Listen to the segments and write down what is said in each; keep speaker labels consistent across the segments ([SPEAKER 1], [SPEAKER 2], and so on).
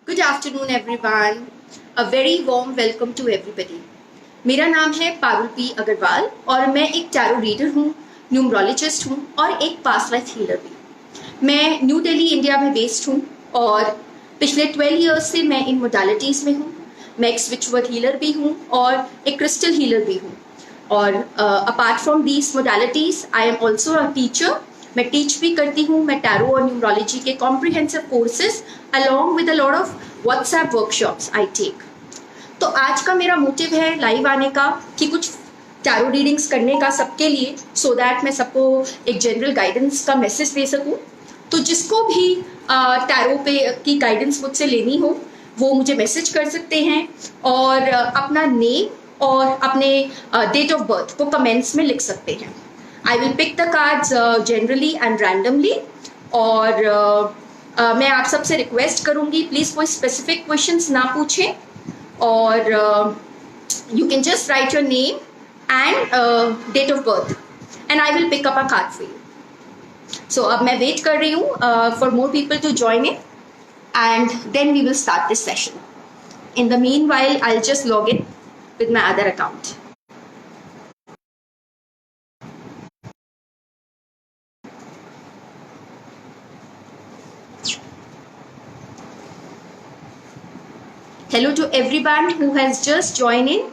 [SPEAKER 1] Good afternoon everyone. A very warm welcome to everybody. मेरा नाम है पारुल पी अग्रवाल और मैं एक टैरो रीडर हूँ, न्यूमरोलॉजिस्ट हूँ और एक पास्ट लाइफ हीलर भी। मैं न्यू दिल्ली इंडिया में बेस्ड हूँ और पिछले 12 इयर्स से मैं इन मोडालिटीज़ में हूँ। मैं एक स्विच वर्ड हीलर भी हूँ और एक क्रिस्टल हीलर भी हूँ। और apart from these modalities I am also a teacher. मैं टीच भी करती हूँ। मैं टैरो और न्यूमरोलॉजी के comprehensive courses along with a lot of WhatsApp workshops I take. तो आज का मेरा मोटिव है लाइव आने का कि कुछ टैरो रीडिंग्स करने का सबके लिए, सो दैट मैं सबको एक जनरल गाइडेंस का मैसेज दे सकूं। तो जिसको भी टैरो पे की गाइडेंस मुझसे लेनी हो वो मुझे मैसेज कर सकते हैं और अपना नेम और अपने डेट ऑफ बर्थ को कमेंट्स में लिख सकते हैं। I will pick the cards generally and randomly. और मैं आप सबसे रिक्वेस्ट करूंगी प्लीज कोई स्पेसिफिक क्वेश्चंस ना पूछें और you can just write your name and date of birth and I will pick up a card for you. So अब मैं वेट कर रही हूँ for more people to join in and then we will start this session. In the meanwhile, I'll just log in with my other account. Hello to everyone who has just joined in.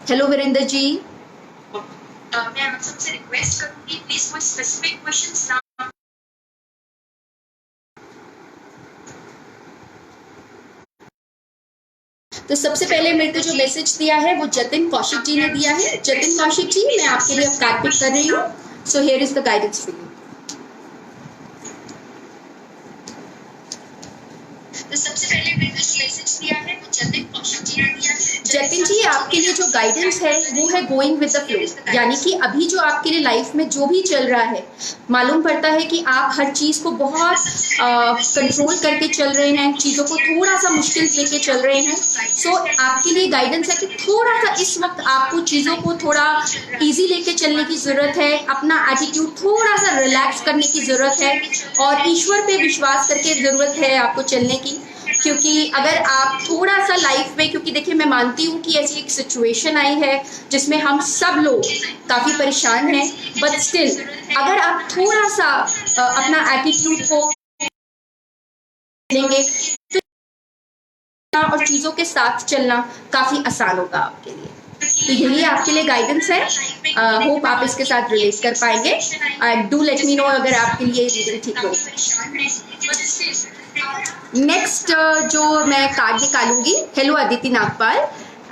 [SPEAKER 1] Hello Virendra ji. मैं आप सबसे request करूंगी please कोई specific questions ना। तो सबसे पहले मेरे को जो मैसेज दिया है वो जतिन कौशिक जी ने दिया है। जतिन कौशिक जी, मैं आपके लिए अब कार्ड पिक कर रही हूँ। So here is the guidance for you. तो सबसे पहले मेरे को जो मैसेज दिया है वो जतिन कौशिक जी ने दिया है। जतिन जी, आपके लिए जो गाइडेंस है वो है गोइंग विद द फ्लो, यानी कि अभी जो आपके लिए लाइफ में जो भी चल रहा है, मालूम पड़ता है कि आप हर चीज को बहुत कंट्रोल करके चल रहे हैं, चीजों को थोड़ा सा मुश्किल लेके चल रहे हैं। सो आपके लिए गाइडेंस है कि थोड़ा सा इस वक्त आपको चीजों को थोड़ा इजी लेके चलने की जरूरत है, अपना एटीट्यूड थोड़ा सा रिलैक्स करने की जरूरत है और ईश्वर पे विश्वास करके जरूरत है आपको चलने की। क्योंकि अगर आप थोड़ा सा लाइफ में, क्योंकि देखिए मैं मानती हूँ कि ऐसी एक सिचुएशन आई है जिसमें हम सब लोग काफी परेशान हैं, बट स्टिल अगर आप थोड़ा सा अपना एटीट्यूड को लेंगे तो और चीजों के साथ चलना काफी आसान होगा आपके लिए। तो यही आपके लिए गाइडेंस है। होप आप इसके साथ रिलेट कर पाएंगे। डू लेट मी नो अगर आपके लिए रीडिंग ठीक हो। नेक्स्ट जो मैं कार्ड निकालूंगी, hello Aditi Nagpal,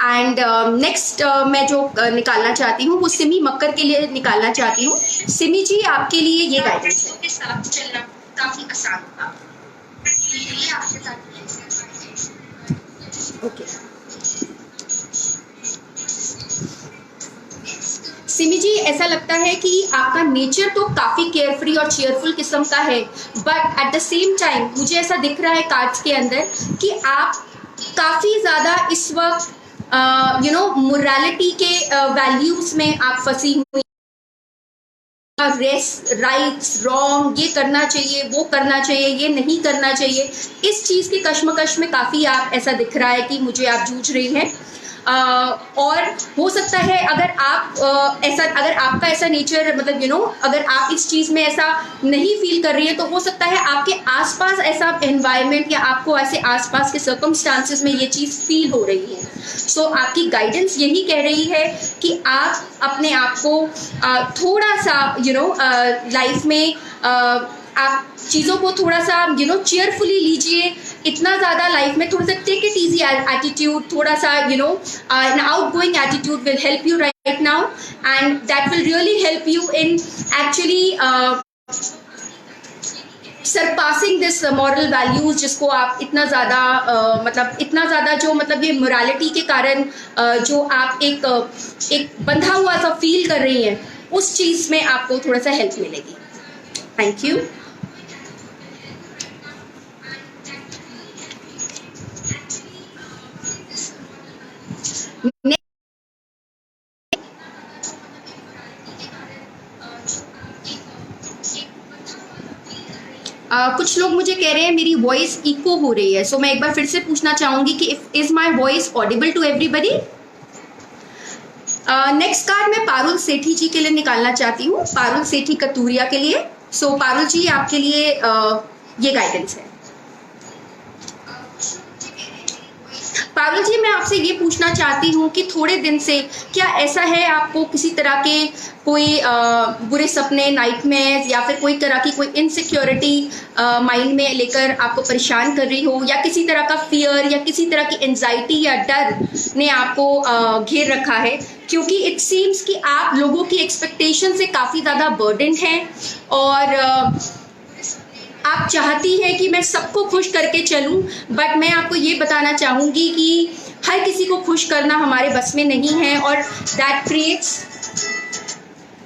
[SPEAKER 1] and next मैं जो निकालना चाहती हूँ वो सिमी मक्कर के लिए निकालना चाहती हूँ। सिमी जी, आपके लिए ये गाइडेंस है। साथ चलना काफी आसान होगा। ओके सिमी जी, ऐसा लगता है कि आपका नेचर तो काफी केयरफ्री और चेयरफुल किस्म का है, but at the same time मुझे ऐसा दिख रहा है कार्ड्स के अंदर कि आप काफी ज्यादा इस वक्त मोरालिटी के वैल्यूज में आप फंसी हुई। राइट्स रॉन्ग, ये करना चाहिए, वो करना चाहिए, ये नहीं करना चाहिए, इस चीज की कश्मकश में काफी आप, ऐसा दिख रहा है कि मुझे आप जूझ रही हैं। और हो सकता है अगर आप अगर आपका ऐसा नेचर, मतलब अगर आप इस चीज में ऐसा नहीं फील कर रही है तो हो सकता है आपके आसपास ऐसा एनवायरनमेंट या आपको ऐसे आसपास के सर्कमस्टांसेस में ये चीज फील हो रही है। सो आपकी गाइडेंस यही कह रही है कि आप अपने आप को थोड़ा सा लाइफ में आप चीज़ों को थोड़ा सा चेयरफुली लीजिए। इतना ज़्यादा लाइफ में थोड़ा सा टेक इट इजी एटीट्यूड, थोड़ा सा an outgoing attitude will help you right now and that will really help you in actually surpassing this moral values, जिसको आप इतना ज़्यादा ये मोरालिटी के कारण जो आप एक बंधा हुआ सा फील कर रही हैं, उस चीज़ में आपको थोड़ा सा हेल्प मिलेगी। Thank you. कुछ लोग मुझे कह रहे हैं मेरी वॉइस इको हो रही है, सो मैं एक बार फिर से पूछना चाहूंगी कि is my voice audible to everybody? Next card मैं पारुल सेठी जी के लिए निकालना चाहती हूँ, पारुल सेठी कतूरिया के लिए। सो पारुल जी, आपके लिए ये गाइडेंस है। पारुल जी, मैं आपसे ये पूछना चाहती हूँ कि थोड़े दिन से क्या ऐसा है आपको किसी तरह के कोई बुरे सपने, नाइटमेयर्स, या फिर कोई तरह की कोई इनसिक्योरिटी माइंड में लेकर आपको परेशान कर रही हो, या किसी तरह का फियर या किसी तरह की एंजाइटी या डर ने आपको घेर रखा है? क्योंकि इट सीम्स कि आप लोगों की एक्सपेक्टेशन से काफ़ी ज़्यादा बर्डन हैं और आप चाहती हैं कि मैं सबको खुश करके चलूं, बट मैं आपको ये बताना चाहूँगी कि हर किसी को खुश करना हमारे बस में नहीं है, और that creates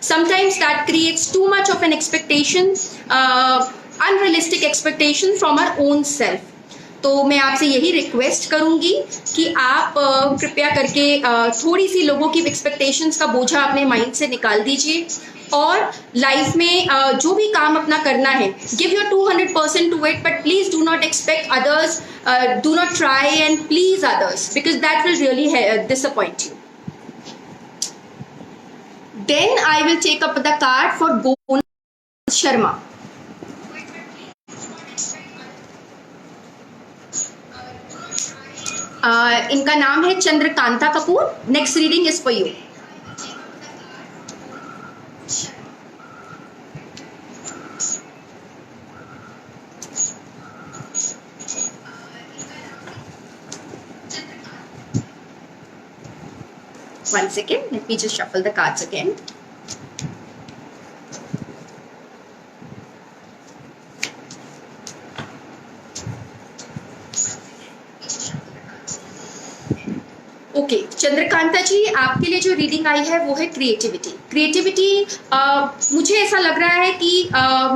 [SPEAKER 1] sometimes that creates too much of an expectation, unrealistic expectation from our own self. तो मैं आपसे यही रिक्वेस्ट करूंगी कि आप कृपया करके थोड़ी सी लोगों की एक्सपेक्टेशंस का बोझा अपने माइंड से निकाल दीजिए, और लाइफ में जो भी काम अपना करना है, give your 200% to it, but please do not expect others, do not try and please others, because that will really disappoint you. Then I will take up the card for Gonal Sharma. इनका नाम है Chandrakanta Kapoor. Next reading is for you. One second, let me just shuffle the cards again. Okay, Chandrakanta ji, आपके लिए जो reading I है वो है creativity. Creativity मुझे ऐसा लग रहा है कि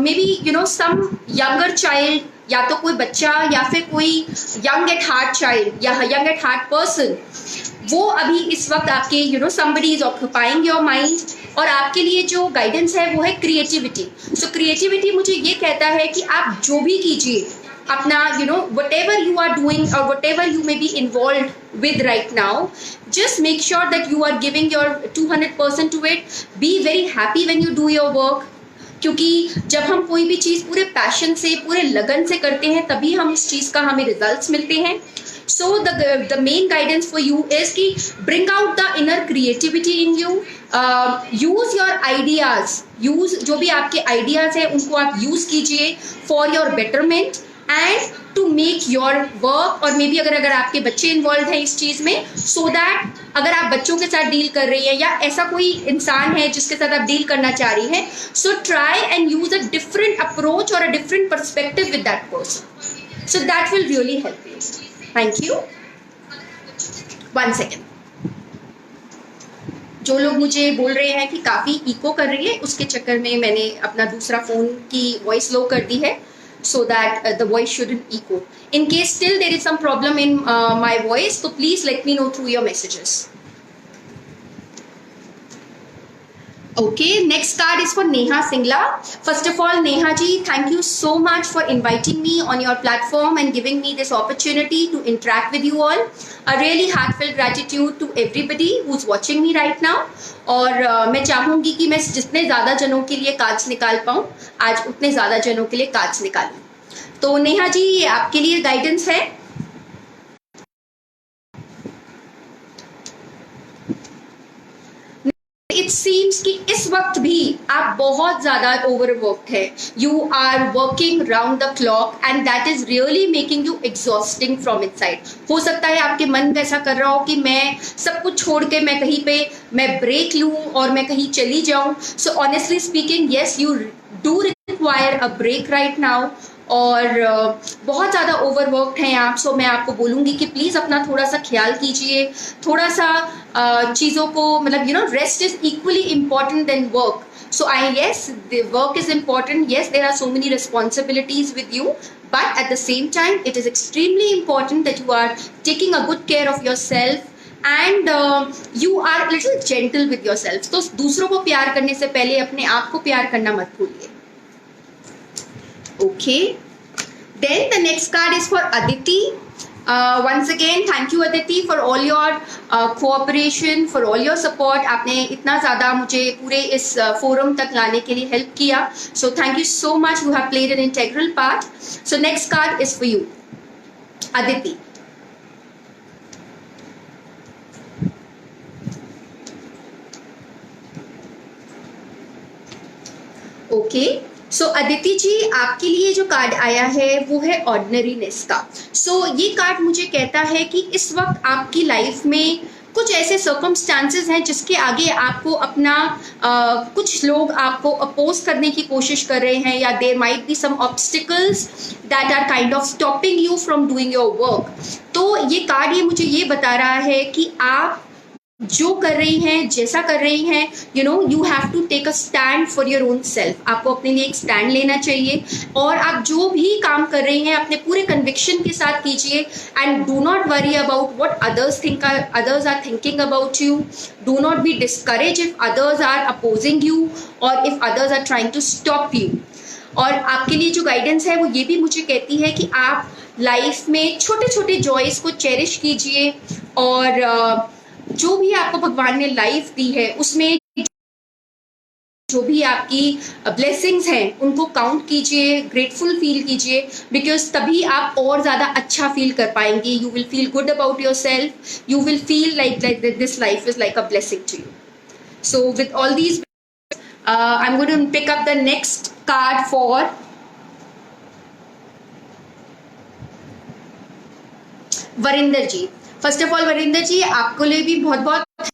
[SPEAKER 1] maybe you know some younger child, या तो कोई बच्चा या फिर कोई यंग एट हार्ट चाइल्ड या यंग एट हार्ट पर्सन, वो अभी इस वक्त आपके you know somebody is occupying your mind, और आपके लिए जो गाइडेंस है वो है क्रिएटिविटी. सो क्रिएटिविटी मुझे ये कहता है कि आप जो भी कीजिए अपना, you know, whatever you are doing or whatever you may be involved with right now, just make sure that you are giving your 200% to it. Be very happy when you do your work, क्योंकि जब हम कोई भी चीज़ पूरे passion से, पूरे लगन से करते हैं, तभी हम उस चीज़ का हमें रिजल्ट्स मिलते हैं. So the main guidance for you is कि bring out the inner creativity in you. Use your ideas. Use जो भी आपके ideas हैं उनको आप use कीजिए for your betterment and to make your work. और मे बी अगर आपके बच्चे इन्वॉल्व हैं इस चीज़ में, so that अगर आप बच्चों के साथ डील कर रही हैं या ऐसा कोई इंसान है जिसके साथ आप डील करना चाह रही हैं, so try and use a different approach or a different perspective with that person. So that will really help you. Thank you. One second. जो लोग मुझे बोल रहे हैं कि काफ़ी इको कर रही है, उसके चक्कर में मैंने अपना दूसरा फ़ोन की वॉइस लो कर दी है, so that the voice shouldn't echo. In case still there is some problem in my voice, so please let me know through your messages. Okay, next card is for Neha Singla. First of all, Neha ji, thank you so much for inviting me on your platform and giving me this opportunity to interact with you all. A really heartfelt gratitude to everybody who's watching me right now. और मैं चाहूँगी कि मैं जितने ज़्यादा जनों के लिए कार्ड्स निकाल पाऊँ, आज उतने ज़्यादा जनों के लिए कार्ड्स निकालूँ. तो नेहा जी, ये आपके लिए गाइडेंस है. इट सीम्स कि इस वक्त भी आप बहुत ज़्यादा ओवरवर्क्ड है. You are working round the clock and that is really making you exhausting from inside. हो सकता है आपके मन वैसा कर रहा हो कि मैं सब कुछ छोड़ के मैं कहीं पे मैं ब्रेक लूँ और मैं कहीं चली जाऊँ. So honestly speaking, yes, you do require a break right now, और बहुत ज़्यादा ओवरवर्क्ड हैं आप. सो मैं आपको बोलूँगी कि प्लीज़ अपना थोड़ा सा ख्याल कीजिए, थोड़ा सा चीज़ों को, मतलब you know, rest is equally important than work. So yes, the work is important. Yes, there are so many responsibilities with you, but at the same time, it is extremely important that you are taking a good care of yourself and you are a little gentle with yourself. तो दूसरों को प्यार करने से पहले अपने आप को प्यार करना मत भूलिए. Okay. Then the next card is for Aditi. Once again, thank you Aditi for all your cooperation, for all your support. आपने इतना ज़्यादा मुझे पूरे इस फोरम तक लाने के लिए हेल्प किया. So thank you so much. You have played an integral part. So next card is for you, Aditi. Okay so Aditi ji, आपके लिए जो कार्ड आया है वो है ऑर्डिनरीनेस का. सो ये कार्ड मुझे कहता है कि इस वक्त आपकी लाइफ में कुछ ऐसे सर्कमस्टांसेस हैं जिसके आगे आपको अपना कुछ लोग आपको अपोज करने की कोशिश कर रहे हैं, या there might be some obstacles that are kind of stopping you from doing your work. तो ये कार्ड ये मुझे ये बता रहा है कि आप जो कर रही हैं, जैसा कर रही हैं, you have to take a stand for your own self. आपको अपने लिए एक स्टैंड लेना चाहिए और आप जो भी काम कर रही हैं अपने पूरे कन्विक्शन के साथ कीजिए. And do not worry about what others are thinking about you. Do not be discourage if others are opposing you और if others are trying to stop you. और आपके लिए जो गाइडेंस है वो ये भी मुझे कहती है कि आप लाइफ में छोटे छोटे जॉयस को चेरिश कीजिए और जो भी आपको भगवान ने लाइफ दी है उसमें जो भी आपकी ब्लेसिंग्स हैं उनको काउंट कीजिए, ग्रेटफुल फील कीजिए, बिकॉज तभी आप और ज़्यादा अच्छा फील कर पाएंगे. You will feel good about yourself. You will feel like this life is like a blessing to you. So with all these I am going to pick up the next card for Varinder ji. First of all Varinder ji, आपको लिए भी बहुत बहुत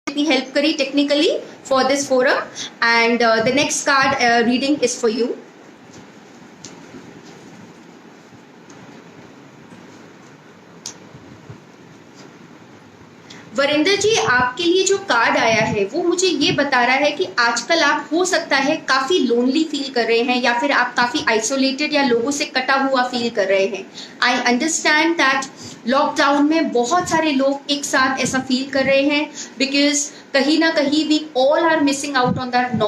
[SPEAKER 1] इतनी help करी technically for this forum. And the next card reading is for you. Varinder ji, आपके लिए जो कार्ड आया है वो मुझे ये बता रहा है कि आजकल आप हो सकता है काफी लोनली फील कर रहे हैं, या फिर आप काफी आइसोलेटेड या लोगों से कटा हुआ फील कर रहे हैं. आई अंडरस्टैंड दैट लॉकडाउन में बहुत सारे लोग एक साथ ऐसा फील कर रहे हैं, बिकॉज कहीं ना कहीं we all are missing out on that the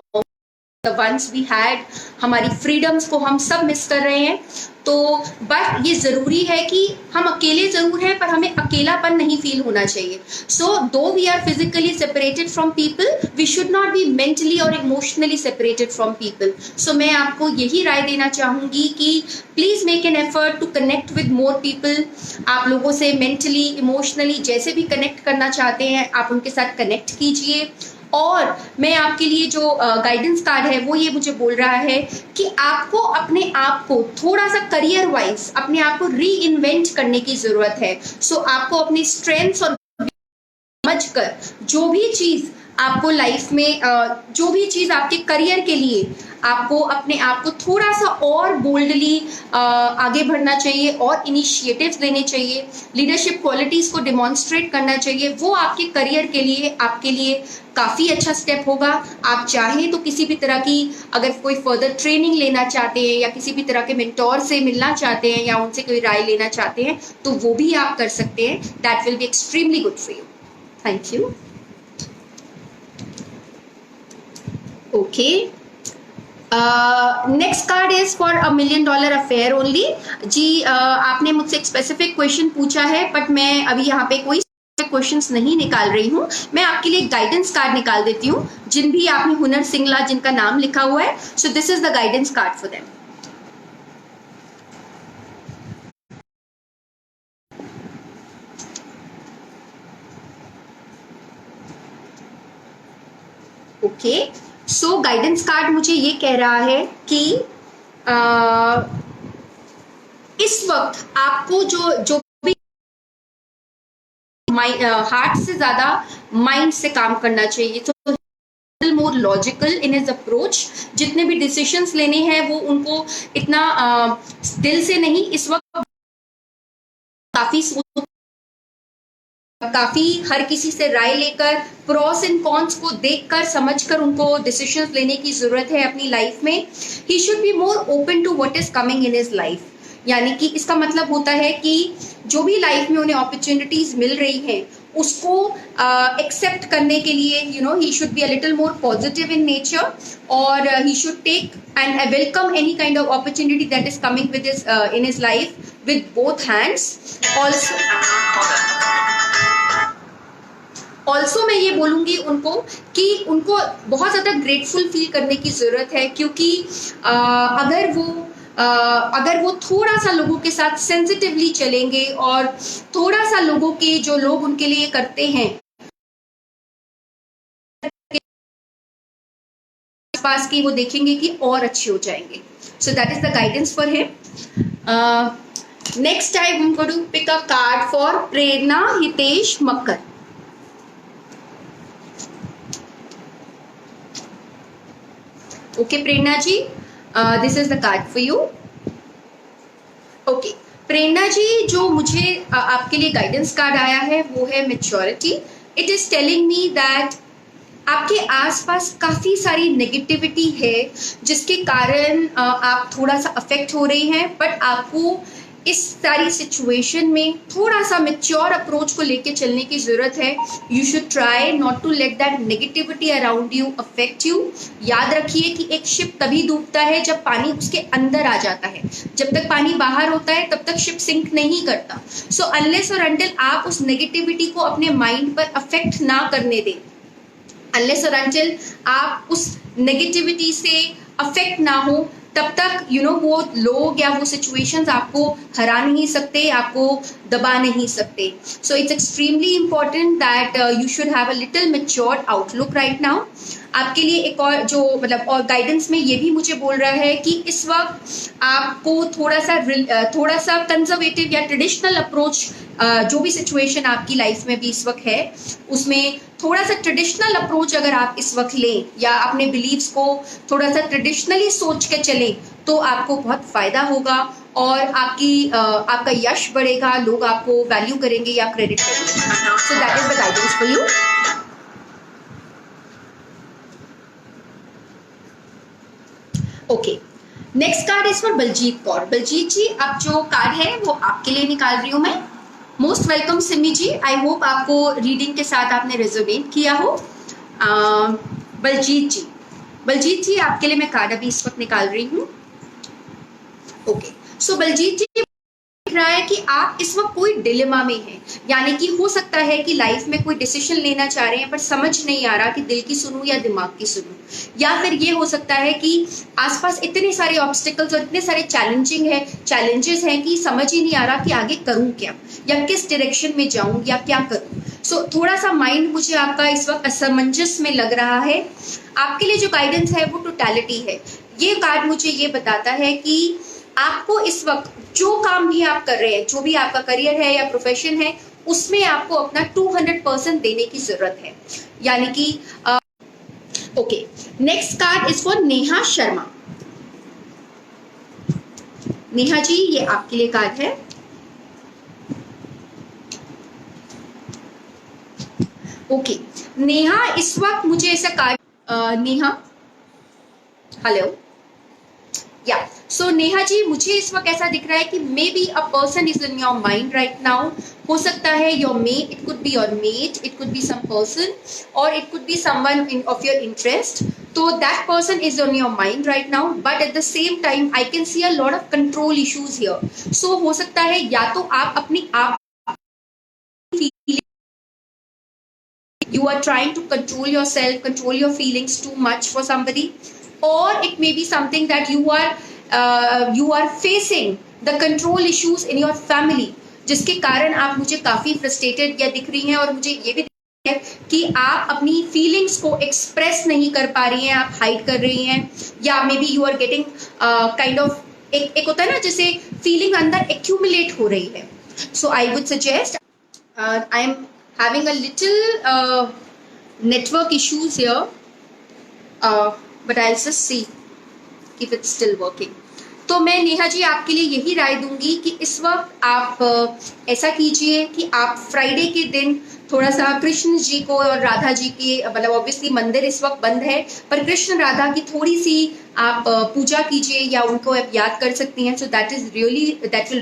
[SPEAKER 1] ones we had. हमारी फ्रीडम्स को हम सब मिस कर रहे हैं. तो बट ये ज़रूरी है कि हम अकेले ज़रूर हैं पर हमें अकेलापन नहीं फील होना चाहिए. So though we are physically separated from people, we should not be mentally और emotionally separated from people. So मैं आपको यही राय देना चाहूँगी कि please make an effort to connect with more people. आप लोगों से मेंटली, इमोशनली जैसे भी कनेक्ट करना चाहते हैं आप उनके साथ कनेक्ट कीजिए. और मैं आपके लिए जो गाइडेंस कार्ड है वो ये मुझे बोल रहा है कि आपको अपने आप को थोड़ा सा करियर वाइज अपने आप को री इन्वेंट करने की जरूरत है. सो आपको अपनी स्ट्रेंथ्स और समझकर जो भी चीज आपको लाइफ में जो भी चीज आपके करियर के लिए आपको अपने आप को थोड़ा सा और बोल्डली आगे बढ़ना चाहिए और इनिशिएटिव्स लेने चाहिए, लीडरशिप क्वालिटीज को डिमॉन्स्ट्रेट करना चाहिए. वो आपके करियर के लिए आपके लिए काफ़ी अच्छा स्टेप होगा. आप चाहें तो किसी भी तरह की अगर कोई फर्दर ट्रेनिंग लेना चाहते हैं या किसी भी तरह के मेंटोर से मिलना चाहते हैं या उनसे कोई राय लेना चाहते हैं तो वो भी आप कर सकते हैं. That will be extremely good for you. Thank you. Okay, next card is for $1 million affair only. जी आपने मुझसे एक स्पेसिफिक क्वेश्चन पूछा है बट मैं अभी यहाँ पे कोई क्वेश्चंस नहीं निकाल रही हूँ. मैं आपके लिए गाइडेंस कार्ड निकाल देती हूँ. जिन भी आपने हुनर सिंगला जिनका नाम लिखा हुआ है, so this is the guidance card for them. Okay, so guidance card मुझे ये कह रहा है कि इस वक्त आपको जो भी हार्ट से ज्यादा माइंड से काम करना चाहिए. तो more logical in his approach. जितने भी डिसीजंस लेने हैं वो उनको इतना दिल से नहीं, इस वक्त काफी हर किसी से राय लेकर प्रॉस एंड कॉन्स को देखकर समझकर उनको डिसीजंस लेने की जरूरत है अपनी लाइफ में. He should be more open to what is coming in his life. यानी कि इसका मतलब होता है कि जो भी लाइफ में उन्हें अपॉर्चुनिटीज मिल रही हैं उसको एक्सेप्ट करने के लिए he should be a little more positive in nature, और he should take and welcome any kind of opportunity that is coming with his in his life with both hands. Also मैं ये बोलूंगी उनको कि उनको बहुत ज़्यादा ग्रेटफुल फील करने की ज़रूरत है, क्योंकि अगर वो थोड़ा सा लोगों के साथ सेंसिटिवली चलेंगे और थोड़ा सा लोगों के जो लोग उनके लिए करते हैं पास की, वो देखेंगे कि और अच्छे हो जाएंगे। So that is the guidance for him. Next I am going to pick a card for Prerna Hitesh Makkar. Okay Prerna ji, this is the card for you. Okay Prerna ji, जो मुझे आपके लिए गाइडेंस कार्ड आया है वो है maturity. It is telling me that आपके आसपास काफी सारी नेगेटिविटी है जिसके कारण आप थोड़ा सा अफेक्ट हो रही हैं, बट आपको इस सारी सिचुएशन में थोड़ा सा मैच्योर अप्रोच को लेके चलने की जरूरत है। You should try not to let that negativity around you affect you. याद रखिए कि एक शिप तभी डूबता है जब पानी उसके अंदर आ जाता है, जब तक पानी बाहर होता है तब तक शिप सिंक नहीं करता। सो अनलेस और अनटिल आप उस नेगेटिविटी को अपने माइंड पर अफेक्ट ना करने दें, अनलेस और अनटिल आप उस नेगेटिविटी से अफेक्ट ना हो, तब तक वो लोग या वो सिचुएशंस आपको हरा नहीं सकते, आपको दबा नहीं सकते। So it's extremely important that you should have a little matured outlook right now. आपके लिए एक और जो और गाइडेंस में ये भी मुझे बोल रहा है कि इस वक्त आपको थोड़ा सा कंजर्वेटिव या ट्रेडिशनल अप्रोच, जो भी सिचुएशन आपकी लाइफ में भी इस वक्त है उसमें थोड़ा सा ट्रेडिशनल अप्रोच अगर आप इस वक्त लें या अपने बिलीव्स को थोड़ा सा ट्रेडिशनली सोच के चलें तो आपको बहुत फायदा होगा और आपका यश बढ़ेगा, लोग आपको वैल्यू करेंगे या क्रेडिट करेंगे। So that is the guidance for you. Okay, next card is for Baljeet Kaur. Baljeet ji, अब जो कार्ड है वो आपके लिए निकाल रही हूं मैं। Most welcome Simi ji, I hope आपको रीडिंग के साथ आपने रेजोनेट किया हो। बलजीत जी आपके लिए मैं कार्ड अभी इस वक्त निकाल रही हूँ। ओके, सो बलजीत जी दिख रहा है कि आप इस वक्त कोई डिलेमा में हैं, यानी कि हो सकता है कि लाइफ में कोई डिसीजन लेना चाह रहे हैं पर समझ नहीं आ रहा कि दिल की सुनूं या दिमाग की सुनूं, या फिर ये हो सकता है कि आसपास इतने सारे ऑब्स्टिकल्स और इतने सारे चैलेंजेस हैं कि समझ ही नहीं आ रहा कि आगे करूं क्या या किस डायरेक्शन में जाऊं या क्या करूं। सो थोड़ा सा माइंड मुझे आपका इस वक्त असमंजस में लग रहा है। आपके लिए जो गाइडेंस है वो टोटलिटी है। ये कार्ड मुझे ये बताता है कि आपको इस वक्त जो काम भी आप कर रहे हैं, जो भी आपका करियर है या प्रोफेशन है, उसमें आपको अपना 200% देने की जरूरत है, यानी कि okay. Next card is for Neha Sharma. Neha ji, ये आपके लिए कार्ड है। ओके, नेहा इस वक्त मुझे ऐसा कार्ड नेहा, हेलो या सो नेहा जी, मुझे इस वक्त ऐसा दिख रहा है कि maybe a person is in your mind right now. हो सकता है your mate, it could be your mate, it could be some person और it could be someone of your interest. तो that person is on your mind right now, but at the same time I can see a lot of control issues here. So हो सकता है या तो आप अपनी you are trying to control yourself, control your feelings too much for somebody, or it may be something that you are facing the control issues in your family, जिसके कारण आप मुझे काफी फ्रस्ट्रेटेड या दिख रही हैं, और मुझे ये भी दिख है कि आप अपनी फीलिंग्स को एक्सप्रेस नहीं कर पा रही हैं, आप हाइड कर रही हैं, या maybe you are getting kind of एक होता है ना जैसे फीलिंग अंदर एक्यूमुलेट हो रही है। So I would suggest, I am having a little network issues here, but I'll just see if it's still working. तो मैं नेहा जी आपके लिए यही राय दूंगी कि इस वक्त आप ऐसा कीजिए कि आप फ्राइडे के दिन थोड़ा सा कृष्ण जी को और राधा जी की, मतलब ऑब्वियसली मंदिर इस वक्त बंद है, पर कृष्ण राधा की थोड़ी सी आप पूजा कीजिए या उनको आप याद कर सकती हैं, so that will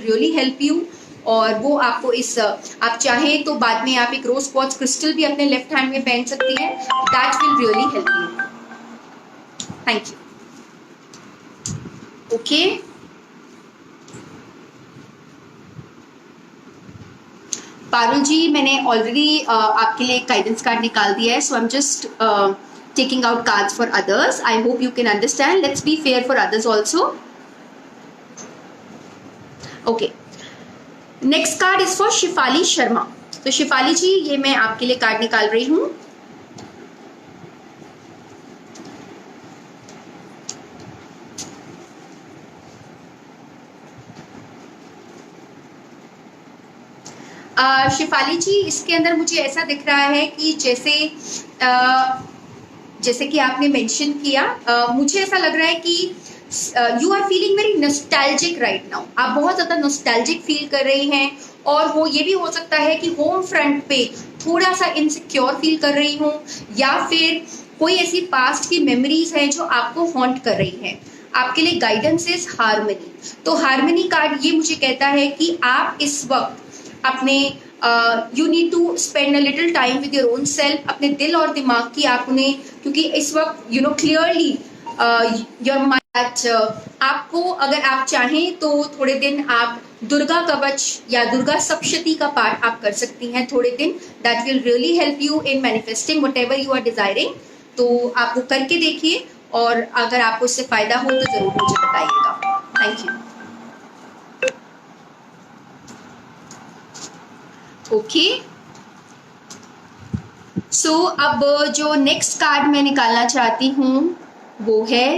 [SPEAKER 1] really help you. और वो आपको इस आप चाहें तो बाद में आप एक रोज क्वार्ट्ज क्रिस्टल भी अपने लेफ्ट हैंड में पहन सकती हैं, that will really help you. Thank you. Okay, Parul ji, मैंने ऑलरेडी आपके लिए गाइडेंस कार्ड निकाल दिया है, so I am just taking out cards for others. I hope you can understand. Let's be fair for others also. Okay. Next card is for Shifali Sharma. तो शिफाली जी, ये मैं आपके लिए कार्ड निकाल रही हूँ। शिफाली जी, इसके अंदर मुझे ऐसा दिख रहा है कि जैसे कि आपने मेंशन किया, मुझे ऐसा लग रहा है कि you are feeling very nostalgic right now. आप बहुत ज्यादा नॉस्टैल्जिक फील कर रही हैं, और वो ये भी हो सकता है कि होम फ्रंट पे थोड़ा सा इनसिक्योर फील कर रही हूँ, या फिर कोई ऐसी पास्ट की मेमोरीज हैं जो आपको हॉन्ट कर रही हैं। आपके लिए गाइडेंस इज हार्मनी। तो हार्मनी कार्ड ये मुझे कहता है कि आप इस वक्त अपने you need to spend a little time with your own self. अपने दिल और दिमाग की आप उन्हें, क्योंकि इस वक्त you know clearly your mind, आपको अगर आप चाहें तो थोड़े दिन आप दुर्गा कवच या दुर्गा सप्तशती का पाठ आप कर सकती हैं थोड़े दिन। That will really help you in manifesting whatever you are desiring. तो आप वो करके देखिए, और अगर आपको इससे फायदा हो तो जरूर मुझे बताइएगा। Thank you. ओके, सो अब जो नेक्स्ट कार्ड मैं निकालना चाहती हूँ वो है